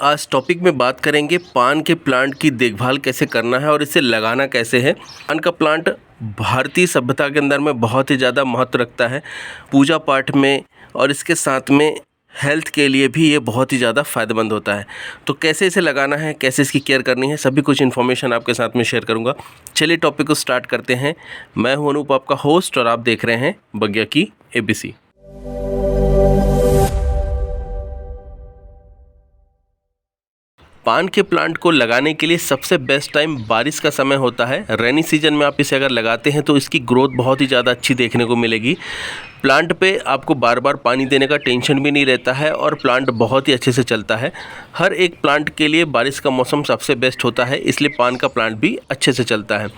आज टॉपिक में बात करेंगे पान के प्लांट की देखभाल कैसे करना है और इसे लगाना कैसे है। पान का प्लांट भारतीय सभ्यता के अंदर में बहुत ही ज़्यादा महत्व रखता है, पूजा पाठ में, और इसके साथ में हेल्थ के लिए भी ये बहुत ही ज़्यादा फ़ायदेमंद होता है। तो कैसे इसे लगाना है, कैसे इसकी केयर करनी है, सभी कुछ इन्फॉर्मेशन आपके साथ में शेयर करूँगा। चलिए टॉपिक को स्टार्ट करते हैं। मैं हूं अनूप, आपका होस्ट, और आप देख रहे हैं बगिया की ABC। पान के प्लांट को लगाने के लिए सबसे बेस्ट टाइम बारिश का समय होता है। रेनी सीजन में आप इसे अगर लगाते हैं तो इसकी ग्रोथ बहुत ही ज़्यादा अच्छी देखने को मिलेगी। प्लांट पे आपको बार बार पानी देने का टेंशन भी नहीं रहता है और प्लांट बहुत ही अच्छे से चलता है। हर एक प्लांट के लिए बारिश का मौसम सबसे बेस्ट होता है, इसलिए पान का प्लांट भी अच्छे से चलता है।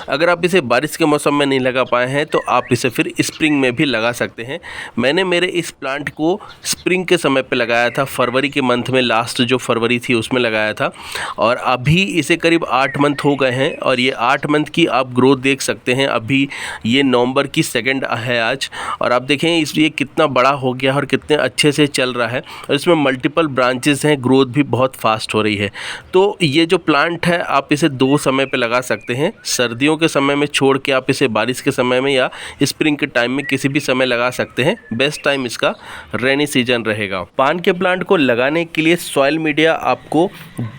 अगर आप इसे बारिश के मौसम में नहीं लगा पाए हैं तो आप इसे फिर स्प्रिंग में भी लगा सकते हैं। मैंने मेरे इस प्लांट को स्प्रिंग के समय पे लगाया था, फरवरी के मंथ में, लास्ट जो फरवरी थी उसमें लगाया था, और अभी इसे करीब 8 मंथ हो गए हैं और ये 8 मंथ की आप ग्रोथ देख सकते हैं। अभी ये नवंबर की 2 है आज, और आप देखें इसलिए कितना बड़ा हो गया और कितने अच्छे से चल रहा है, और इसमें मल्टीपल ब्रांचेस हैं, ग्रोथ भी बहुत फास्ट हो रही है। तो ये जो प्लांट है आप इसे 2 समय पे लगा सकते हैं। सर्दियों के समय में छोड़ के आप इसे बारिश के समय में या स्प्रिंग के टाइम में किसी भी समय लगा सकते हैं। बेस्ट टाइम इसका रेनी सीजन रहेगा। पान के प्लांट को लगाने के लिए सॉइल मीडिया आपको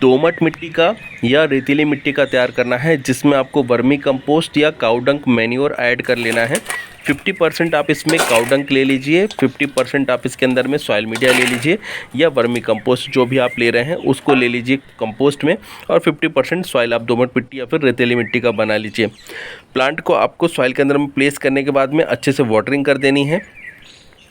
दोमट मिट्टी का या रेतीली मिट्टी का तैयार करना है, जिसमें आपको वर्मी कंपोस्ट या काउडंक मैन्योर ऐड कर लेना है। 50% आप इसमें काउडंक ले लीजिए, 50% आप इसके अंदर में सॉइल मीडिया ले लीजिए, या वर्मी कंपोस्ट जो भी आप ले रहे हैं उसको ले लीजिए कंपोस्ट में, और 50% सॉइल आप दोमट मिट्टी या फिर रेतीली मिट्टी का बना लीजिए। प्लांट को आपको सॉइल के अंदर में प्लेस करने के बाद में अच्छे से वाटरिंग कर देनी है।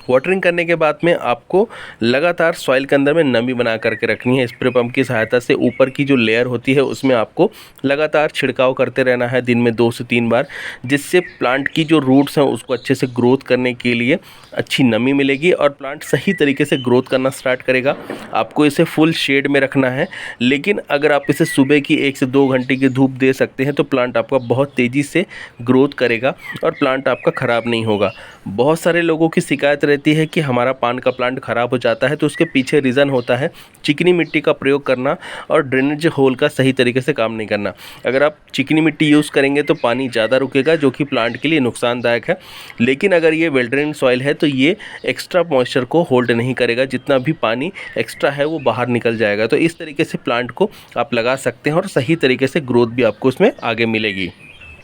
वाटरिंग करने के बाद में आपको लगातार सॉइल के अंदर में नमी बना करके रखनी है। स्प्रे पंप की सहायता से ऊपर की जो लेयर होती है उसमें आपको लगातार छिड़काव करते रहना है, दिन में 2 से 3 बार, जिससे प्लांट की जो रूट्स हैं उसको अच्छे से ग्रोथ करने के लिए अच्छी नमी मिलेगी और प्लांट सही तरीके से ग्रोथ करना स्टार्ट करेगा। आपको इसे फुल शेड में रखना है, लेकिन अगर आप इसे सुबह की 1 से 2 घंटे की धूप दे सकते हैं तो प्लांट आपका बहुत तेज़ी से ग्रोथ करेगा और प्लांट आपका ख़राब नहीं होगा। बहुत सारे लोगों की शिकायत रहती है कि हमारा पान का प्लांट ख़राब हो जाता है, तो उसके पीछे रीज़न होता है चिकनी मिट्टी का प्रयोग करना और ड्रेनेज होल का सही तरीके से काम नहीं करना। अगर आप चिकनी मिट्टी यूज़ करेंगे तो पानी ज़्यादा रुकेगा, जो कि प्लांट के लिए नुकसानदायक है। लेकिन अगर ये वेल ड्रेन सॉइल है तो ये एक्स्ट्रा मॉइस्चर को होल्ड नहीं करेगा, जितना भी पानी एक्स्ट्रा है वो बाहर निकल जाएगा। तो इस तरीके से प्लांट को आप लगा सकते हैं और सही तरीके से ग्रोथ भी आपको उसमें आगे मिलेगी।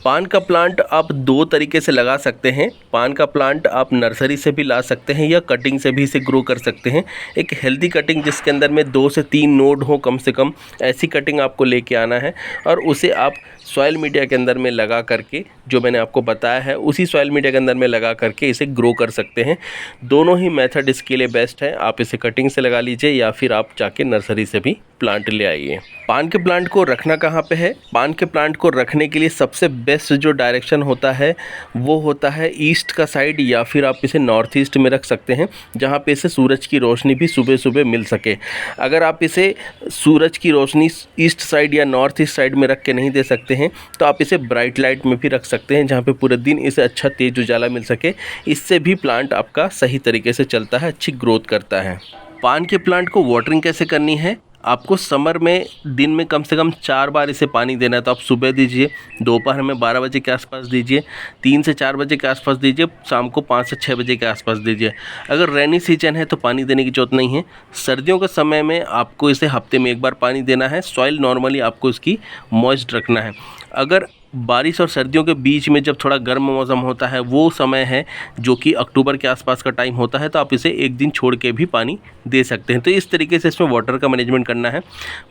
पान का प्लांट आप 2 तरीके से लगा सकते हैं। पान का प्लांट आप नर्सरी से भी ला सकते हैं या कटिंग से भी इसे ग्रो कर सकते हैं। एक हेल्दी कटिंग जिसके अंदर में 2 से 3 नोड हो कम से कम, ऐसी कटिंग आपको लेके आना है और उसे आप सॉइल मीडिया के अंदर में लगा करके, जो मैंने आपको बताया है उसी सॉइल मीडिया के अंदर में लगा करके इसे ग्रो कर सकते हैं। दोनों ही मेथड इसके लिए बेस्ट है। आप इसे कटिंग से लगा लीजिए या फिर आप जाके नर्सरी से भी प्लांट ले आइए। पान के प्लांट को रखना कहाँ पे है? पान के प्लांट को रखने के लिए सबसे बेस्ट जो डायरेक्शन होता है वो होता है ईस्ट का साइड, या फिर आप इसे नॉर्थ ईस्ट में रख सकते हैं, जहाँ पे इसे सूरज की रोशनी भी सुबह सुबह मिल सके। अगर आप इसे सूरज की रोशनी ईस्ट साइड या नॉर्थ ईस्ट साइड में रख के नहीं दे सकते हैं तो आप इसे ब्राइट लाइट में भी रख सकते हैं, जहाँ पे पूरे दिन इसे अच्छा तेज उजाला मिल सके। इससे भी प्लांट आपका सही तरीके से चलता है, अच्छी ग्रोथ करता है। पान के प्लांट को वाटरिंग कैसे करनी है? आपको समर में दिन में कम से कम 4 बार इसे पानी देना है। तो आप सुबह दीजिए, दोपहर में 12 बजे के आसपास दीजिए, 3 से 4 बजे के आसपास दीजिए, शाम को 5 से 6 बजे के आसपास दीजिए। अगर रेनी सीजन है तो पानी देने की जरूरत नहीं है। सर्दियों के समय में आपको इसे हफ्ते में 1 बार पानी देना है। सॉइल नॉर्मली आपको इसकी मॉइस्ट रखना है। अगर बारिश और सर्दियों के बीच में जब थोड़ा गर्म मौसम होता है, वो समय है जो कि अक्टूबर के आसपास का टाइम होता है, तो आप इसे 1 दिन छोड़ के भी पानी दे सकते हैं। तो इस तरीके से इसमें वाटर का मैनेजमेंट करना है।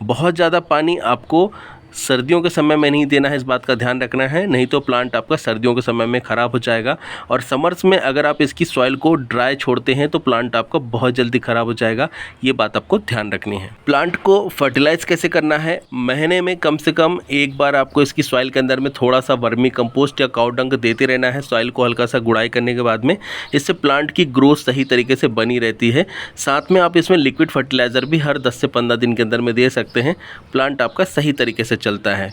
बहुत ज़्यादा पानी आपको सर्दियों के समय में नहीं देना है, इस बात का ध्यान रखना है, नहीं तो प्लांट आपका सर्दियों के समय में ख़राब हो जाएगा। और समर्स में अगर आप इसकी सॉइल को ड्राई छोड़ते हैं तो प्लांट आपका बहुत जल्दी ख़राब हो जाएगा, ये बात आपको ध्यान रखनी है। प्लांट को फर्टिलाइज़ कैसे करना है? महीने में कम से कम 1 बार आपको इसकी सॉइल के अंदर में थोड़ा सा वर्मी कंपोस्ट या काउडंक देते रहना है, सॉइल को हल्का सा गुड़ाई करने के बाद में। इससे प्लांट की ग्रोथ सही तरीके से बनी रहती है। साथ में आप इसमें लिक्विड फर्टिलाइज़र भी हर 10 से 15 दिन के अंदर में दे सकते हैं। प्लांट आपका सही तरीके से चलता है।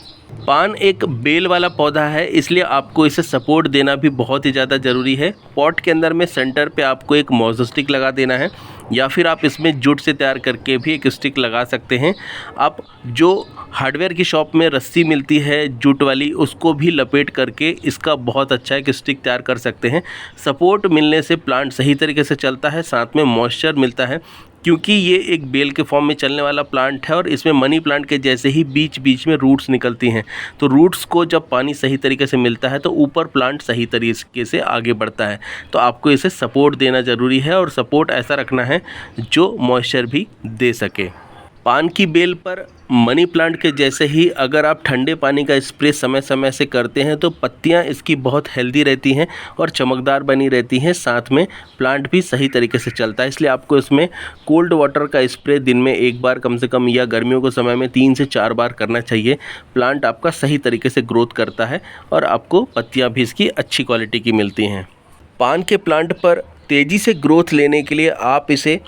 पान एक बेल वाला पौधा है, इसलिए आपको इसे सपोर्ट देना भी बहुत ही ज़्यादा ज़रूरी है। पॉट के अंदर में सेंटर पे आपको एक मोज़ो स्टिक लगा देना है। या फिर आप इसमें जूट से तैयार करके भी एक स्टिक लगा सकते हैं। आप जो हार्डवेयर की शॉप में रस्सी मिलती है जूट वाली, उसको भी लपेट करके इसका बहुत अच्छा एक स्टिक तैयार कर सकते हैं। सपोर्ट मिलने से प्लांट सही तरीके से चलता है, साथ में मॉइस्चर मिलता है, क्योंकि ये एक बेल के फॉर्म में चलने वाला प्लांट है और इसमें मनी प्लांट के जैसे ही बीच बीच में रूट्स निकलती हैं। तो रूट्स को जब पानी सही तरीके से मिलता है तो ऊपर प्लांट सही तरीके से आगे बढ़ता है। तो आपको इसे सपोर्ट देना ज़रूरी है और सपोर्ट ऐसा रखना है जो मॉइस्चर भी दे सके। पान की बेल पर मनी प्लांट के जैसे ही अगर आप ठंडे पानी का स्प्रे समय समय से करते हैं तो पत्तियां इसकी बहुत हेल्दी रहती हैं और चमकदार बनी रहती हैं, साथ में प्लांट भी सही तरीके से चलता है। इसलिए आपको इसमें कोल्ड वाटर का स्प्रे दिन में 1 बार कम से कम या गर्मियों के समय में 3 से 4 बार करना चाहिए। प्लांट आपका सही तरीके से ग्रोथ करता है और आपको पत्तियाँ भी इसकी अच्छी क्वालिटी की मिलती हैं। पान के प्लांट पर तेज़ी से ग्रोथ लेने के लिए आप इसे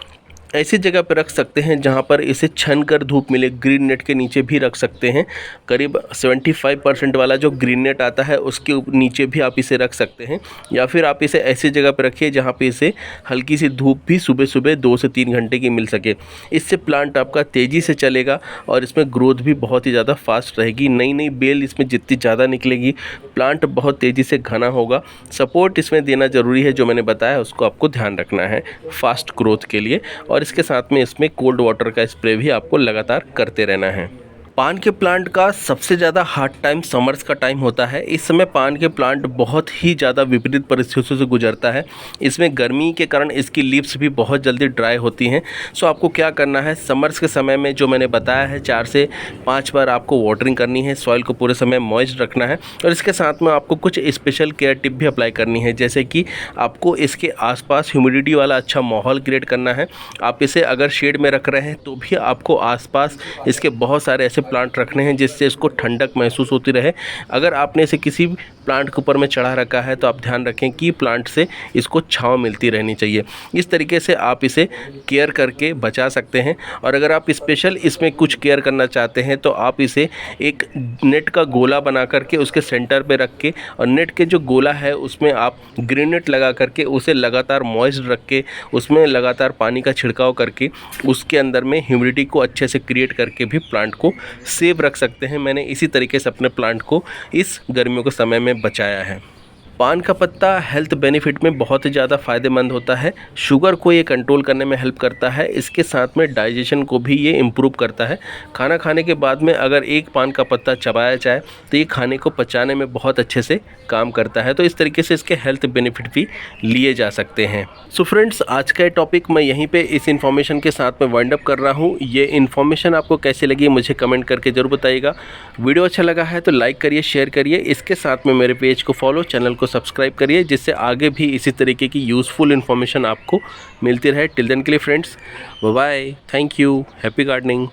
ऐसी जगह पर रख सकते हैं जहां पर इसे छन कर धूप मिले। ग्रीन नेट के नीचे भी रख सकते हैं। करीब 75% वाला जो ग्रीन नेट आता है उसके नीचे भी आप इसे रख सकते हैं, या फिर आप इसे ऐसी जगह पर रखिए जहां पे इसे हल्की सी धूप भी सुबह सुबह 2 से 3 घंटे की मिल सके। इससे प्लांट आपका तेज़ी से चलेगा और इसमें ग्रोथ भी बहुत ही ज़्यादा फास्ट रहेगी। नई नई बेल इसमें जितनी ज़्यादा निकलेगी, प्लांट बहुत तेज़ी से घना होगा। सपोर्ट इसमें देना ज़रूरी है, जो मैंने बताया उसको आपको ध्यान रखना है फास्ट ग्रोथ के लिए। और इसके साथ में इसमें कोल्ड वाटर का स्प्रे भी आपको लगातार करते रहना है। पान के प्लांट का सबसे ज़्यादा हार्ड टाइम समर्स का टाइम होता है। इस समय पान के प्लांट बहुत ही ज़्यादा विपरीत परिस्थितियों से गुजरता है। इसमें गर्मी के कारण इसकी लीव्स भी बहुत जल्दी ड्राई होती हैं। सो आपको क्या करना है, समर्स के समय में जो मैंने बताया है 4 से 5 बार आपको वाटरिंग करनी है, सॉइल को पूरे समय मॉइस्ट रखना है और इसके साथ में आपको कुछ स्पेशल केयर टिप भी अप्लाई करनी है, जैसे कि आपको इसके आसपास ह्यूमिडिटी वाला अच्छा माहौल क्रिएट करना है। आप इसे अगर शेड में रख रहे हैं तो भी आपको आसपास इसके बहुत सारे ऐसे प्लांट रखने हैं जिससे इसको ठंडक महसूस होती रहे। अगर आपने इसे किसी प्लांट के ऊपर में चढ़ा रखा है तो आप ध्यान रखें कि प्लांट से इसको छांव मिलती रहनी चाहिए। इस तरीके से आप इसे केयर करके बचा सकते हैं। और अगर आप स्पेशल इसमें कुछ केयर करना चाहते हैं तो आप इसे एक नेट का गोला बना करके उसके सेंटर पे रख के, और नेट के जो गोला है उसमें आप ग्रीन नेट लगा करके उसे लगातार मॉइस्ट रख के उसमें लगातार पानी का छिड़काव करके उसके अंदर में ह्यूमिडिटी को अच्छे से क्रिएट करके भी प्लांट को सेव रख सकते हैं। मैंने इसी तरीके से अपने प्लांट को इस गर्मियों के समय में बचाया है। पान का पत्ता हेल्थ बेनिफिट में बहुत ही ज़्यादा फ़ायदेमंद होता है। शुगर को ये कंट्रोल करने में हेल्प करता है, इसके साथ में डाइजेशन को भी ये इम्प्रूव करता है। खाना खाने के बाद में अगर एक पान का पत्ता चबाया जाए तो ये खाने को पचाने में बहुत अच्छे से काम करता है। तो इस तरीके से इसके हेल्थ बेनिफिट भी लिए जा सकते हैं। सो फ्रेंड्स, आज का टॉपिक मैं यहीं पे इस इन्फॉर्मेशन के साथ में वाइंड अप कर रहा हूँ। ये इन्फॉर्मेशन आपको कैसी लगी मुझे कमेंट करके ज़रूर बताइएगा। वीडियो अच्छा लगा है तो लाइक करिए, शेयर करिए। इसके साथ में मेरे पेज को फॉलो, चैनल को सब्सक्राइब करिए, जिससे आगे भी इसी तरीके की यूज़फुल इन्फॉर्मेशन आपको मिलती रहे। टिल देन के लिए friends, bye bye, thank you, happy gardening.